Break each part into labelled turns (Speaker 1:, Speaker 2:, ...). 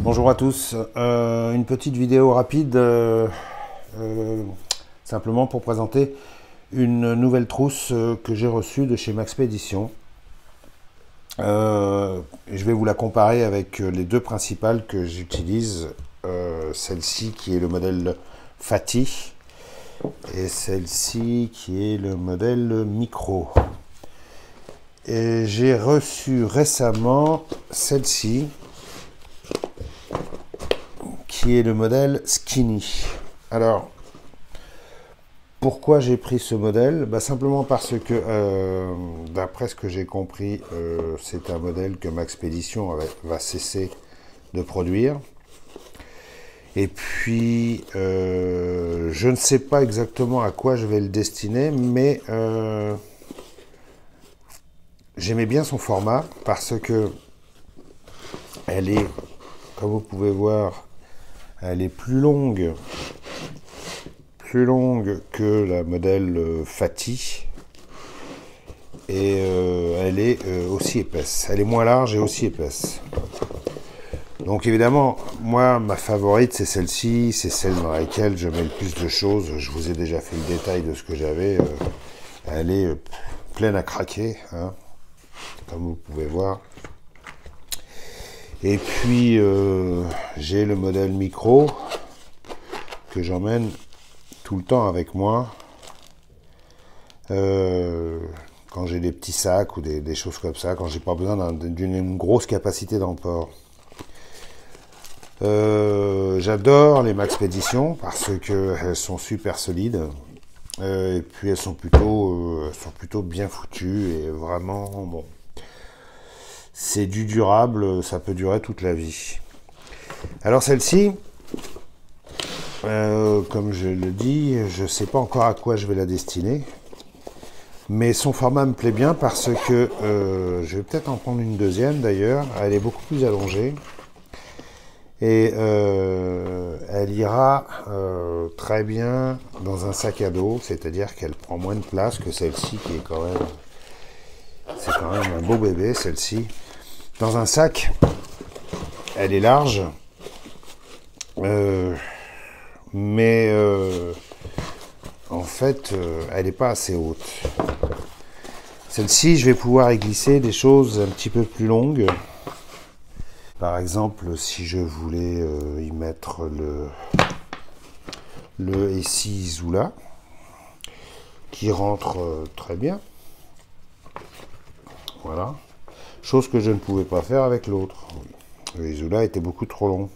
Speaker 1: Bonjour à tous, une petite vidéo rapide simplement pour présenter une nouvelle trousse que j'ai reçue de chez Maxpédition. Je vais vous la comparer avec les deux principales que j'utilise, celle-ci qui est le modèle Fati et celle-ci qui est le modèle Micro. Et j'ai reçu récemment celle-ci qui est le modèle Skinny. Alors, pourquoi j'ai pris ce modèle? Simplement parce que, d'après ce que j'ai compris, c'est un modèle que Maxpédition va cesser de produire. Et puis, je ne sais pas exactement à quoi je vais le destiner, mais j'aimais bien son format parce que elle est, comme vous pouvez voir, elle est plus longue que la modèle Fati et elle est aussi épaisse. Elle est moins large et aussi épaisse. Donc évidemment, moi, ma favorite, c'est celle-ci. C'est celle dans laquelle je mets le plus de choses. Je vous ai déjà fait le détail de ce que j'avais. Elle est pleine à craquer, hein, comme vous pouvez voir. Et puis, j'ai le modèle Micro que j'emmène tout le temps avec moi quand j'ai des petits sacs ou des choses comme ça, quand j'ai pas besoin d'une grosse capacité d'emport. J'adore les Maxpédition parce qu'elles sont super solides et puis elles sont plutôt bien foutues et vraiment bon. C'est du durable, ça peut durer toute la vie. Alors celle-ci, comme je le dis, je ne sais pas encore à quoi je vais la destiner. Mais son format me plaît bien parce que je vais peut-être en prendre une deuxième d'ailleurs. Elle est beaucoup plus allongée. Et elle ira très bien dans un sac à dos, c'est-à-dire qu'elle prend moins de place que celle-ci qui est quand même... C'est quand même un beau bébé celle-ci. Dans un sac, elle est large, mais en fait, elle n'est pas assez haute. Celle-ci, je vais pouvoir y glisser des choses un petit peu plus longues. Par exemple, si je voulais y mettre le Essie Izula, qui rentre très bien. Voilà. Chose que je ne pouvais pas faire avec l'autre. Le Izula était beaucoup trop long.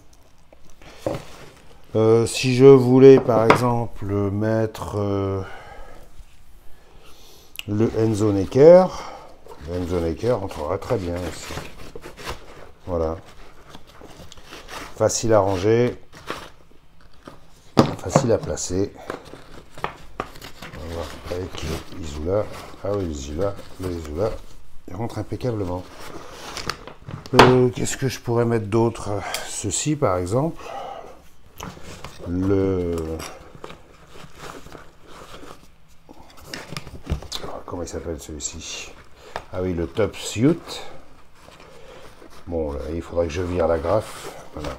Speaker 1: Si je voulais par exemple mettre le Enzo Necker entrera très bien aussi. Voilà. Facile à ranger, facile à placer. On va voir avec le Izula. Ah oui, le Izula. Il rentre impeccablement. Qu'est-ce que je pourrais mettre d'autre? Ceci par exemple. Comment il s'appelle celui-ci? Ah oui, le Top Suit. Bon, là, il faudrait que je vire la graffe. Voilà.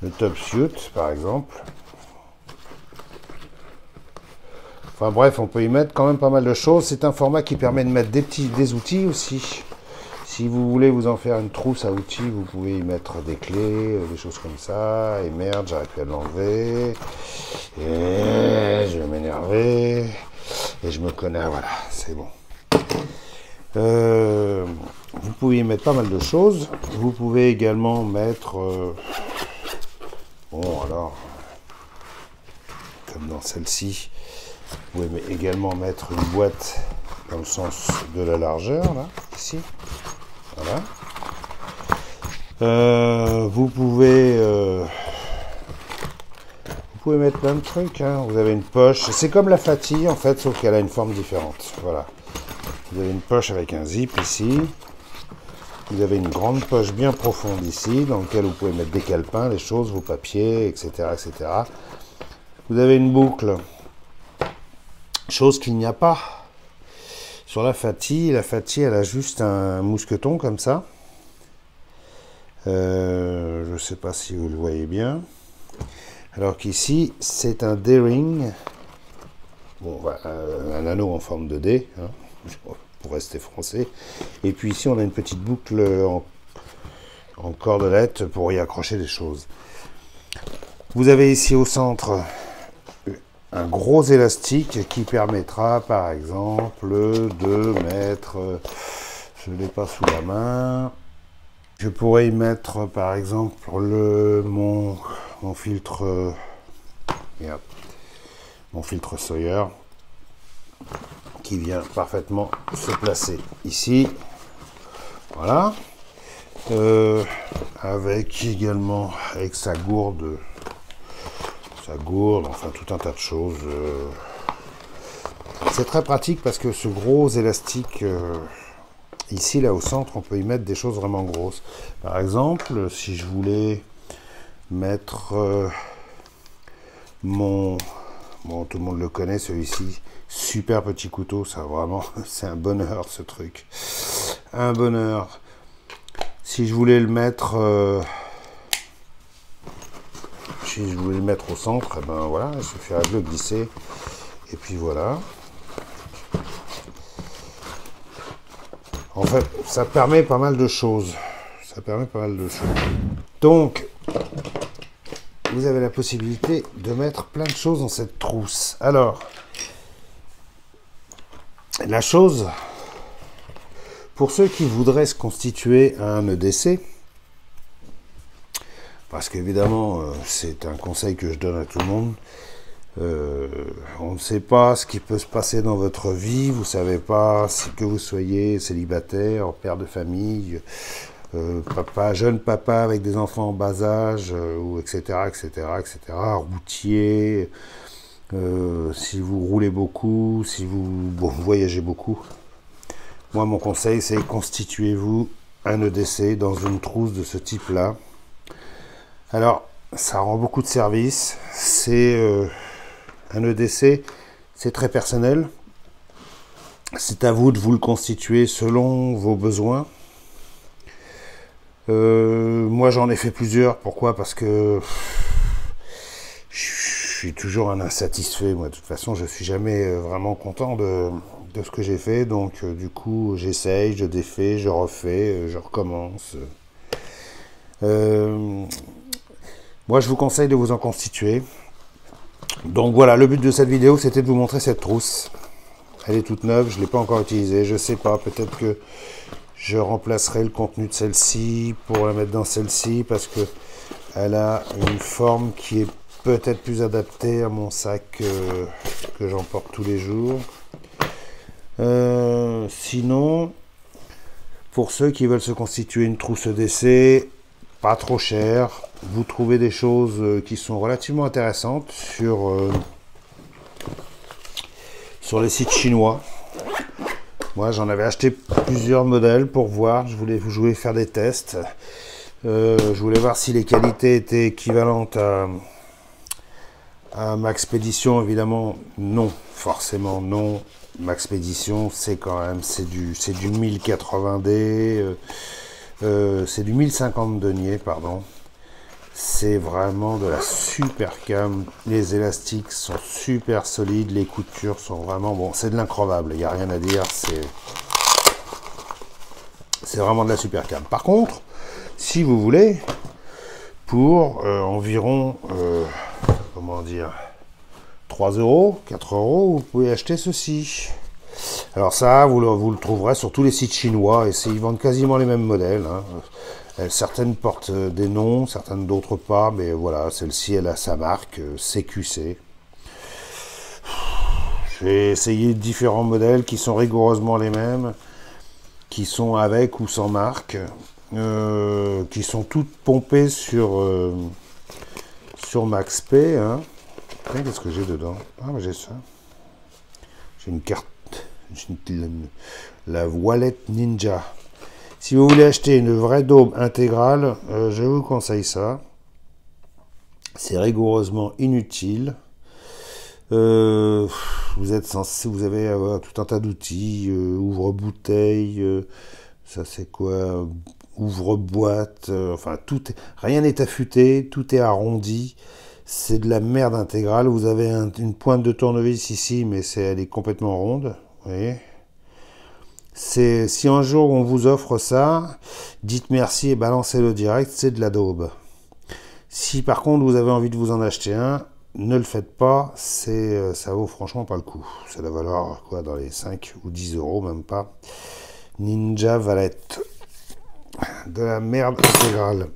Speaker 1: Le Top Suit par exemple. Enfin bref, on peut y mettre quand même pas mal de choses. C'est un format qui permet de mettre des outils aussi. Si vous voulez vous en faire une trousse à outils, vous pouvez y mettre des clés, des choses comme ça. Et merde, j'arrive plus à l'enlever. Et je vais m'énerver. Et je me connais, voilà, c'est bon. Vous pouvez y mettre pas mal de choses. Vous pouvez également mettre... bon, alors... Comme dans celle-ci... Vous pouvez également mettre une boîte dans le sens de la largeur, là, ici. Voilà. Vous pouvez mettre plein de trucs, hein. Vous avez une poche. C'est comme la Fati, en fait, sauf qu'elle a une forme différente. Voilà. Vous avez une poche avec un zip ici. Vous avez une grande poche bien profonde ici, dans laquelle vous pouvez mettre des calepins, des choses, vos papiers, etc., etc. Vous avez une boucle, chose qu'il n'y a pas sur la Fati. La Fati, elle a juste un mousqueton comme ça. Je ne sais pas si vous le voyez bien. Alors qu'ici, c'est un D-ring. Bon, un anneau en forme de D, hein, pour rester français. Et puis ici, on a une petite boucle en cordelette pour y accrocher des choses. Vous avez ici au centre un gros élastique qui permettra par exemple de mettre, je ne l'ai pas sous la main, je pourrais y mettre par exemple mon filtre, mon filtre Sawyer qui vient parfaitement se placer ici, voilà, avec également avec sa gourde, enfin tout un tas de choses. C'est très pratique parce que ce gros élastique, ici, là au centre, on peut y mettre des choses vraiment grosses. Par exemple, si je voulais mettre bon, tout le monde le connaît, celui-ci, super petit couteau, ça vraiment, c'est un bonheur ce truc. Un bonheur. Si je voulais le mettre... si je voulais le mettre au centre, et ben voilà, il suffirait de le glisser, et puis voilà. En fait, ça permet pas mal de choses. Donc, vous avez la possibilité de mettre plein de choses dans cette trousse. Alors, la chose, pour ceux qui voudraient se constituer un EDC, parce qu'évidemment, c'est un conseil que je donne à tout le monde. On ne sait pas ce qui peut se passer dans votre vie. Vous ne savez pas que vous soyez célibataire, père de famille, jeune papa avec des enfants en bas âge, ou etc., etc., etc., routier, si vous roulez beaucoup, si vous voyagez beaucoup. Moi, mon conseil, c'est constituez-vous un EDC dans une trousse de ce type-là. Alors, ça rend beaucoup de services. C'est un EDC, c'est très personnel. C'est à vous de vous le constituer selon vos besoins. Moi, j'en ai fait plusieurs. Pourquoi? Parce que je suis toujours un insatisfait. Moi, de toute façon, je suis jamais vraiment content de ce que j'ai fait. Donc, du coup, j'essaye, je défais, je refais, je recommence. Moi, je vous conseille de vous en constituer. Donc voilà, le but de cette vidéo, c'était de vous montrer cette trousse. Elle est toute neuve, je ne l'ai pas encore utilisée. Je ne sais pas, peut-être que je remplacerai le contenu de celle-ci pour la mettre dans celle-ci, parce que elle a une forme qui est peut-être plus adaptée à mon sac que j'emporte tous les jours. Sinon, pour ceux qui veulent se constituer une trousse EDC, pas trop cher, vous trouvez des choses qui sont relativement intéressantes sur les sites chinois. Moi, j'en avais acheté plusieurs modèles pour voir. Je voulais faire des tests. Je voulais voir si les qualités étaient équivalentes à Maxpédition. Évidemment, non. Forcément, non. Maxpédition, c'est quand même, c'est du 1080D. C'est du 1050 deniers, pardon. C'est vraiment de la super cam. Les élastiques sont super solides. Les coutures sont vraiment... Bon, c'est de l'increvable. Il n'y a rien à dire. C'est vraiment de la super cam. Par contre, si vous voulez, pour environ... comment dire... 3 euros, 4 euros, vous pouvez acheter ceci. Alors ça, vous le trouverez sur tous les sites chinois. Et ils vendent quasiment les mêmes modèles. Hein. Certaines portent des noms, certaines d'autres pas, mais voilà, celle-ci, elle a sa marque, CQC. J'ai essayé différents modèles qui sont rigoureusement les mêmes, qui sont avec ou sans marque, qui sont toutes pompées sur MaxP. Hein. Qu'est-ce que j'ai dedans? Ah, j'ai ça. J'ai une carte, la Wallet Ninja. Si vous voulez acheter une vraie daube intégrale, je vous conseille ça. C'est rigoureusement inutile. Vous êtes censé, vous avez tout un tas d'outils, ouvre-bouteille, ça c'est quoi, ouvre-boîte, enfin rien n'est affûté, tout est arrondi. C'est de la merde intégrale. Vous avez une pointe de tournevis ici, mais elle est complètement ronde. Vous voyez. Si un jour on vous offre ça, dites merci et balancez-le direct, c'est de la daube. Si par contre vous avez envie de vous en acheter un, ne le faites pas, ça vaut franchement pas le coup. Ça doit valoir quoi, dans les 5 ou 10 euros, même pas. Ninja Valette. De la merde intégrale.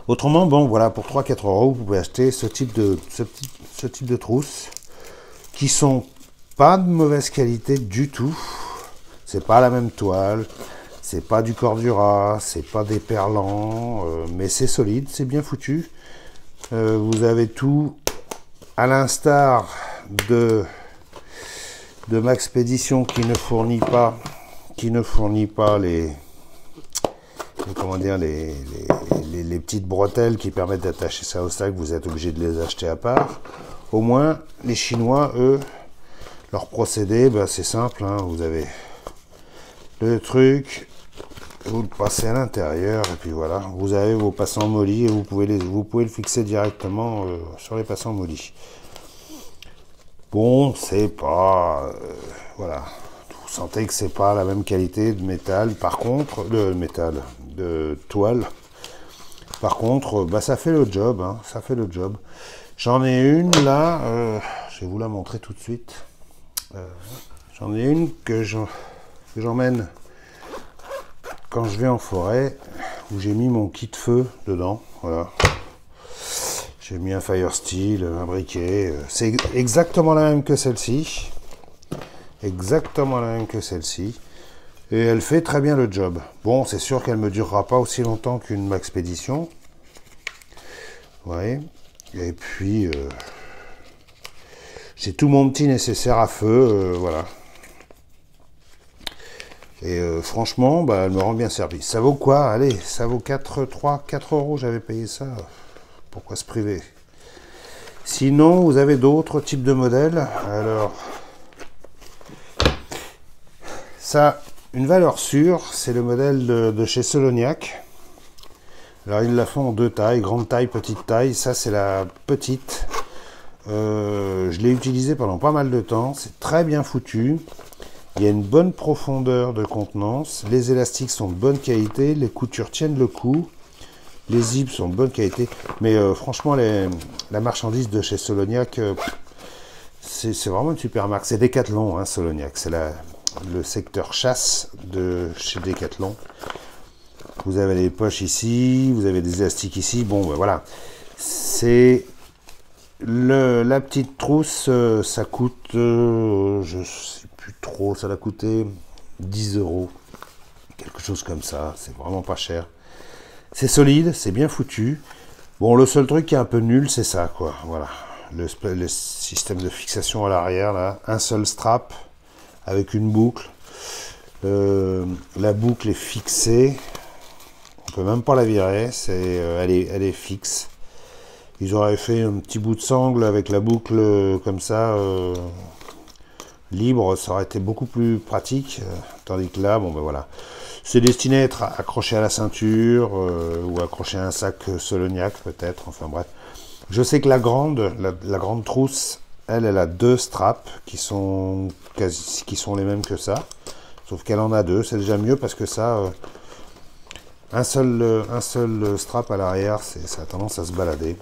Speaker 1: Autrement, bon voilà, pour 3-4 euros, vous pouvez acheter ce type de trousses qui sont pas de mauvaise qualité du tout. C'est pas la même toile, c'est pas du Cordura, c'est pas des perlants, mais c'est solide, c'est bien foutu. Vous avez tout, à l'instar de Maxpédition qui ne fournit pas les comment dire, les petites bretelles qui permettent d'attacher ça au sac. Vous êtes obligé de les acheter à part. Au moins, les Chinois, eux, leur procédé, ben, c'est simple, hein. Vous avez le truc, vous le passez à l'intérieur, et puis voilà, vous avez vos passants mollis, et vous pouvez le fixer directement sur les passants mollis. Bon, c'est pas... voilà. Vous sentez que c'est pas la même qualité de métal, par contre, de toile. Par contre, bah, ça fait le job, hein, ça fait le job. J'en ai une là, je vais vous la montrer tout de suite. J'en ai une que j'emmène quand je vais en forêt, où j'ai mis mon kit feu dedans, voilà. J'ai mis un fire steel, un briquet, c'est exactement la même que celle-ci. Exactement la même que celle-ci. Et elle fait très bien le job. Bon, c'est sûr qu'elle ne me durera pas aussi longtemps qu'une Maxpédition. Ouais. Et puis, j'ai tout mon petit nécessaire à feu, voilà. Et franchement, bah, elle me rend bien service. Ça vaut quoi? Allez, ça vaut 4 euros, j'avais payé ça. Pourquoi se priver? Sinon, vous avez d'autres types de modèles. Alors, ça, une valeur sûre, c'est le modèle de chez Soloniac. Alors, ils la font en deux tailles, grande taille, petite taille. Ça, c'est la petite. Je l'ai utilisé pendant pas mal de temps. C'est très bien foutu. Il y a une bonne profondeur de contenance. Les élastiques sont de bonne qualité. Les coutures tiennent le coup. Les zips sont de bonne qualité. Mais franchement, la marchandise de chez Soloniac, c'est vraiment une super marque. C'est Decathlon, hein, Soloniac. C'est le secteur chasse de chez Decathlon. Vous avez les poches ici. Vous avez des élastiques ici. Bon, ben voilà. C'est... la petite trousse, ça coûte... je sais plus trop. Ça a coûté 10 euros. Quelque chose comme ça. C'est vraiment pas cher. C'est solide, c'est bien foutu. Bon, le seul truc qui est un peu nul, c'est ça, quoi. Voilà. Le système de fixation à l'arrière, là. Un seul strap avec une boucle. La boucle est fixée. On peut même pas la virer. Elle est fixe. Ils auraient fait un petit bout de sangle avec la boucle comme ça, libre. Ça aurait été beaucoup plus pratique. Tandis que là, bon, ben voilà. C'est destiné à être accroché à la ceinture ou accroché à un sac Soloniac peut-être, enfin bref. Je sais que la grande trousse, elle a deux straps qui sont les mêmes que ça. Sauf qu'elle en a deux, c'est déjà mieux parce que ça, un seul strap à l'arrière, ça a tendance à se balader.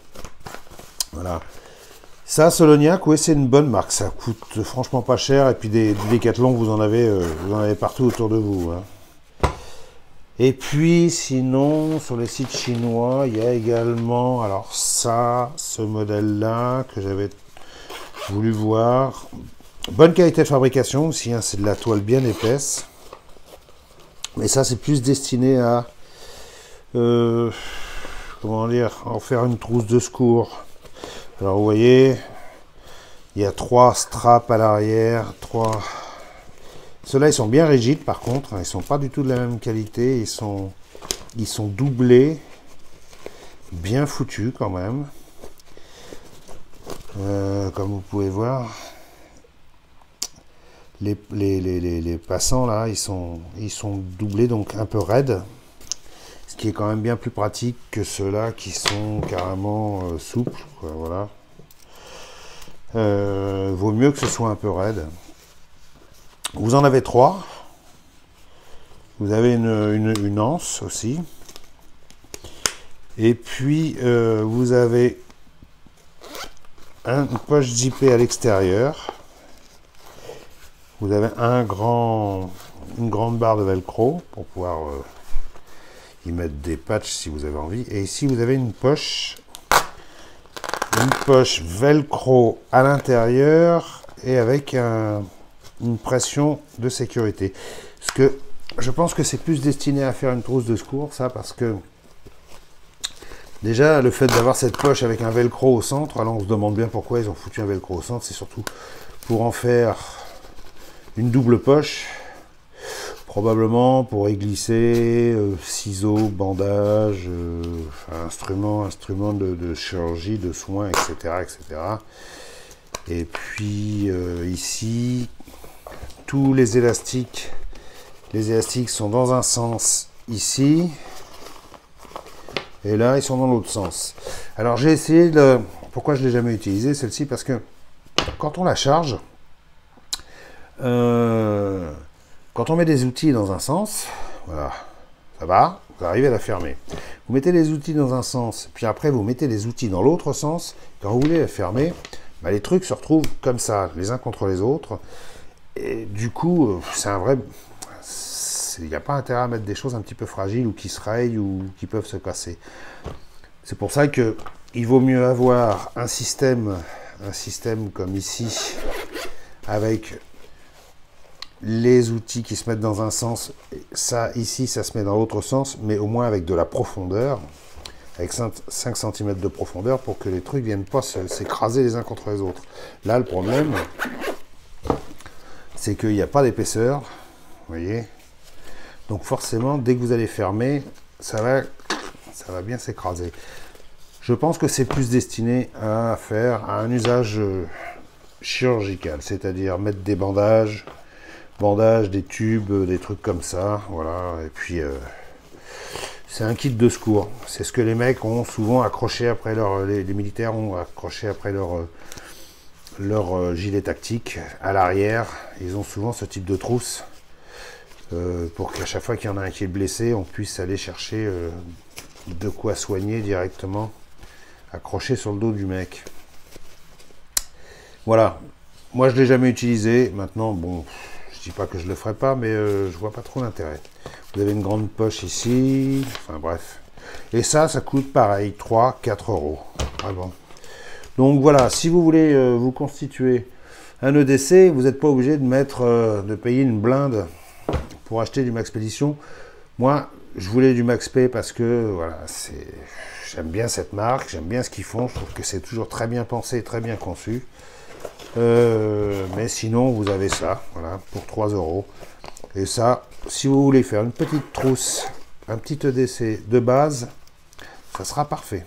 Speaker 1: Voilà. Ça, Soloniac, oui, c'est une bonne marque. Ça coûte franchement pas cher. Et puis des Decathlon, vous en avez partout autour de vous, hein. Et puis, sinon, sur les sites chinois, il y a également, alors ça, ce modèle-là, que j'avais voulu voir. Bonne qualité de fabrication aussi, hein, c'est de la toile bien épaisse. Mais ça, c'est plus destiné à, comment dire, en faire une trousse de secours. Alors, vous voyez, il y a 3 straps à l'arrière, Ceux-là, ils sont bien rigides par contre. Ils ne sont pas du tout de la même qualité. Ils sont doublés. Bien foutus quand même. Comme vous pouvez voir. Les passants là, ils sont doublés, donc un peu raides. Ce qui est quand même bien plus pratique que ceux-là qui sont carrément souples, quoi, voilà. Vaut mieux que ce soit un peu raide. Vous en avez 3. Vous avez une anse aussi. Et puis vous avez une poche zippée à l'extérieur. Vous avez une grande barre de velcro pour pouvoir y mettre des patchs si vous avez envie. Et ici vous avez une poche velcro à l'intérieur et avec une pression de sécurité. Parce que je pense que c'est plus destiné à faire une trousse de secours, ça, parce que déjà le fait d'avoir cette poche avec un velcro au centre, alors on se demande bien pourquoi ils ont foutu un velcro au centre, c'est surtout pour en faire une double poche, probablement pour y glisser ciseaux, bandages, instruments de chirurgie, de soins, etc. etc. Et puis ici, tous les élastiques sont dans un sens ici, et là ils sont dans l'autre sens. Alors j'ai essayé de... Pourquoi je ne l'ai jamais utilisé celle-ci? Parce que quand on la charge, quand on met des outils dans un sens, voilà, ça va, vous arrivez à la fermer. Vous mettez les outils dans un sens, puis après vous mettez les outils dans l'autre sens. Quand vous voulez la fermer, bah, les trucs se retrouvent comme ça, les uns contre les autres. Et du coup, c'est un vrai... Il n'y a pas intérêt à mettre des choses un petit peu fragiles ou qui se rayent ou qui peuvent se casser. C'est pour ça que il vaut mieux avoir un système comme ici, avec les outils qui se mettent dans un sens. Ça, ici, ça se met dans l'autre sens, mais au moins avec de la profondeur, avec 5 cm de profondeur, pour que les trucs ne viennent pas s'écraser les uns contre les autres. Là, le problème, c'est qu'il n'y a pas d'épaisseur, vous voyez. Donc forcément, dès que vous allez fermer, ça va bien s'écraser. Je pense que c'est plus destiné à faire un usage chirurgical, c'est-à-dire mettre des bandages, des tubes, des trucs comme ça, voilà. Et puis c'est un kit de secours. C'est ce que les mecs ont souvent accroché après les militaires ont accroché après leur gilet tactique à l'arrière. Ils ont souvent ce type de trousse. Pour qu'à chaque fois qu'il y en a un qui est blessé, on puisse aller chercher de quoi soigner directement, accroché sur le dos du mec. Voilà, moi je ne l'ai jamais utilisé, maintenant, bon, je dis pas que je le ferai pas, mais je vois pas trop l'intérêt. Vous avez une grande poche ici, enfin bref. Et ça coûte pareil, 3-4 euros, vraiment. Donc voilà, si vous voulez vous constituer un EDC, vous n'êtes pas obligé de payer une blinde pour acheter du Maxpédition. Moi, je voulais du Maxp parce que voilà, j'aime bien cette marque, j'aime bien ce qu'ils font, je trouve que c'est toujours très bien pensé, très bien conçu. Mais sinon, vous avez ça, voilà, pour 3 euros. Et ça, si vous voulez faire une petite trousse, un petit EDC de base, ça sera parfait.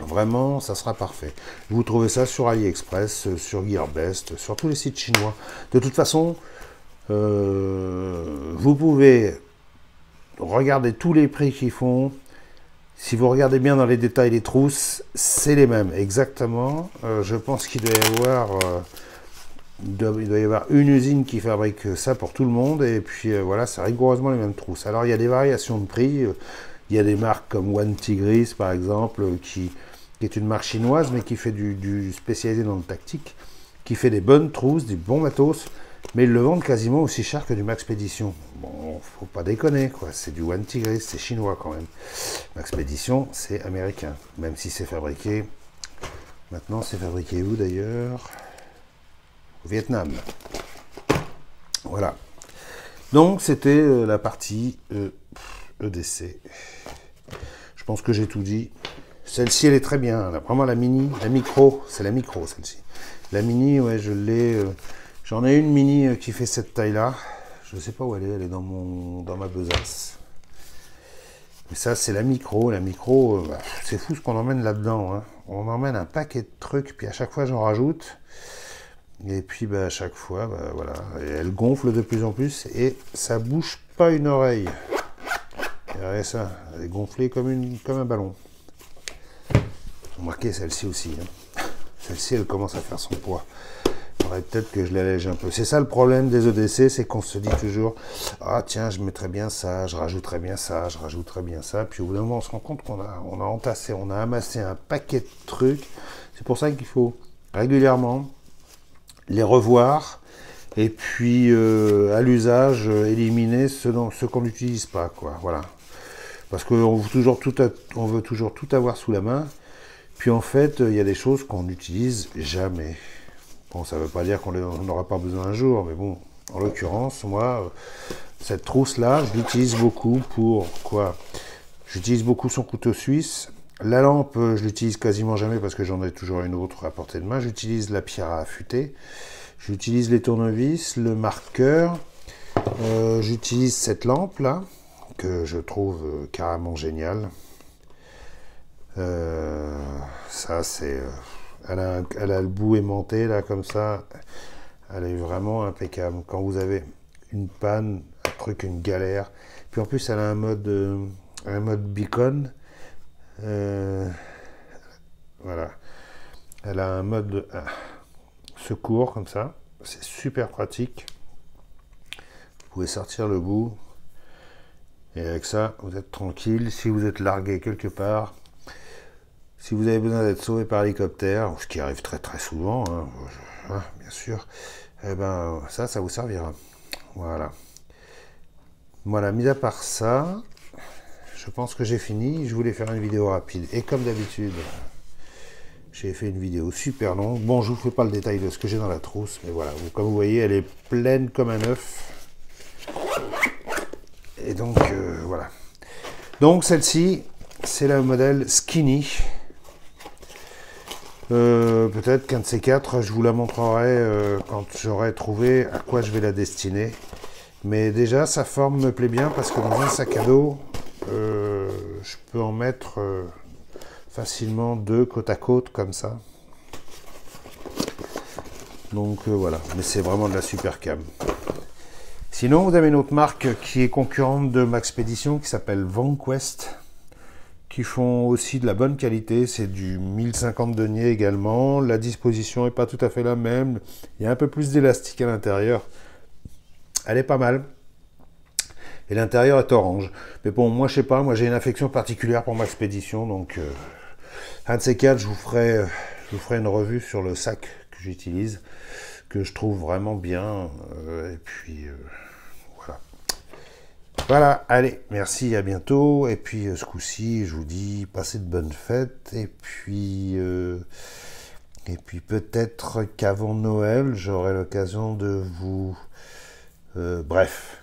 Speaker 1: Vraiment, ça sera parfait. Vous trouvez ça sur AliExpress, sur Gearbest, sur tous les sites chinois. De toute façon, vous pouvez regarder tous les prix qu'ils font. Si vous regardez bien dans les détails les trousses, c'est les mêmes, exactement. Je pense qu'il doit y avoir une usine qui fabrique ça pour tout le monde. Et puis voilà, c'est rigoureusement les mêmes trousses. Alors il y a des variations de prix. Il y a des marques comme One Tigris, par exemple, qui est une marque chinoise, mais qui fait du spécialisé dans le tactique, qui fait des bonnes trousses, des bons matos, mais ils le vendent quasiment aussi cher que du Maxpédition. Bon, faut pas déconner, quoi. C'est du One Tigris, c'est chinois quand même. Maxpédition, c'est américain, même si c'est fabriqué. Maintenant, c'est fabriqué où d'ailleurs? Au Vietnam. Voilà. Donc, c'était la partie EDC. Je pense que j'ai tout dit. Celle-ci, elle est très bien. Là, vraiment la mini, la micro, c'est la micro celle-ci. La mini, ouais, je J'en ai une mini qui fait cette taille-là. Je ne sais pas où elle est dans ma besace. Mais ça, c'est la micro. La micro, bah, c'est fou ce qu'on emmène là-dedans. Hein. On emmène un paquet de trucs, puis à chaque fois, j'en rajoute. Et puis, bah, à chaque fois, bah, voilà. Et elle gonfle de plus en plus et ça bouge pas une oreille. Regardez ça, elle est gonflée comme un ballon. Remarquez celle-ci aussi. Hein. Celle-ci, elle commence à faire son poids. Il faudrait peut-être que je l'allège un peu. C'est ça le problème des EDC, c'est qu'on se dit toujours « Ah tiens, je mettrais bien ça, je rajouterais bien ça, je rajouterais bien ça. » Puis au bout d'un moment, on se rend compte qu'on a entassé, on a amassé un paquet de trucs. C'est pour ça qu'il faut régulièrement les revoir et puis à l'usage, éliminer ceux qu'on n'utilise pas, quoi. Voilà. Parce qu'on veut toujours tout avoir sous la main. Puis en fait, il y a des choses qu'on n'utilise jamais. Bon, ça ne veut pas dire qu'on n'aura pas besoin un jour, mais bon, en l'occurrence, moi, cette trousse-là, je l'utilise beaucoup pour quoi? J'utilise beaucoup son couteau suisse. La lampe, je l'utilise quasiment jamais parce que j'en ai toujours une autre à portée de main. J'utilise la pierre à affûter. J'utilise les tournevis, le marqueur. J'utilise cette lampe-là, que je trouve carrément géniale. Ça, c'est... elle a le bout aimanté, là, comme ça. Elle est vraiment impeccable. Quand vous avez une panne, un truc, une galère. Puis en plus, elle a un mode beacon. Voilà. Elle a un mode secours, comme ça. C'est super pratique. Vous pouvez sortir le bout. Et avec ça, vous êtes tranquille. Si vous êtes largué quelque part, si vous avez besoin d'être sauvé par hélicoptère, ce qui arrive très très souvent, hein, bien sûr, eh ben ça vous servira. Voilà. Voilà, mis à part ça, je pense que j'ai fini. Je voulais faire une vidéo rapide. Et comme d'habitude, j'ai fait une vidéo super longue. Bon, je vous fais pas le détail de ce que j'ai dans la trousse, mais voilà. Comme vous voyez, elle est pleine comme un œuf. Et donc, voilà. Donc, celle-ci, c'est le modèle Skinny. Peut-être qu'un de ces quatre, je vous la montrerai quand j'aurai trouvé à quoi je vais la destiner. Mais déjà, sa forme me plaît bien parce que dans un sac à dos, je peux en mettre facilement deux côte à côte comme ça. Donc voilà, mais c'est vraiment de la super cam. Sinon, vous avez une autre marque qui est concurrente de Maxpedition qui s'appelle VanQuest, qui font aussi de la bonne qualité. C'est du 1050 deniers également. La disposition n'est pas tout à fait la même. Il y a un peu plus d'élastique à l'intérieur. Elle est pas mal. Et l'intérieur est orange. Mais bon, moi je sais pas, moi j'ai une affection particulière pour Maxpedition. Donc un de ces quatre, je vous ferai une revue sur le sac que j'utilise, que je trouve vraiment bien. Et puis voilà. Voilà, allez, merci, à bientôt. Et puis ce coup-ci, je vous dis, passez de bonnes fêtes. Et puis peut-être qu'avant Noël, j'aurai l'occasion de vous... bref,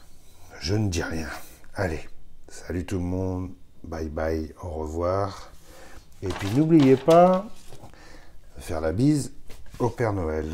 Speaker 1: je ne dis rien. Allez, salut tout le monde, bye bye, au revoir. Et puis n'oubliez pas de faire la bise au Père Noël.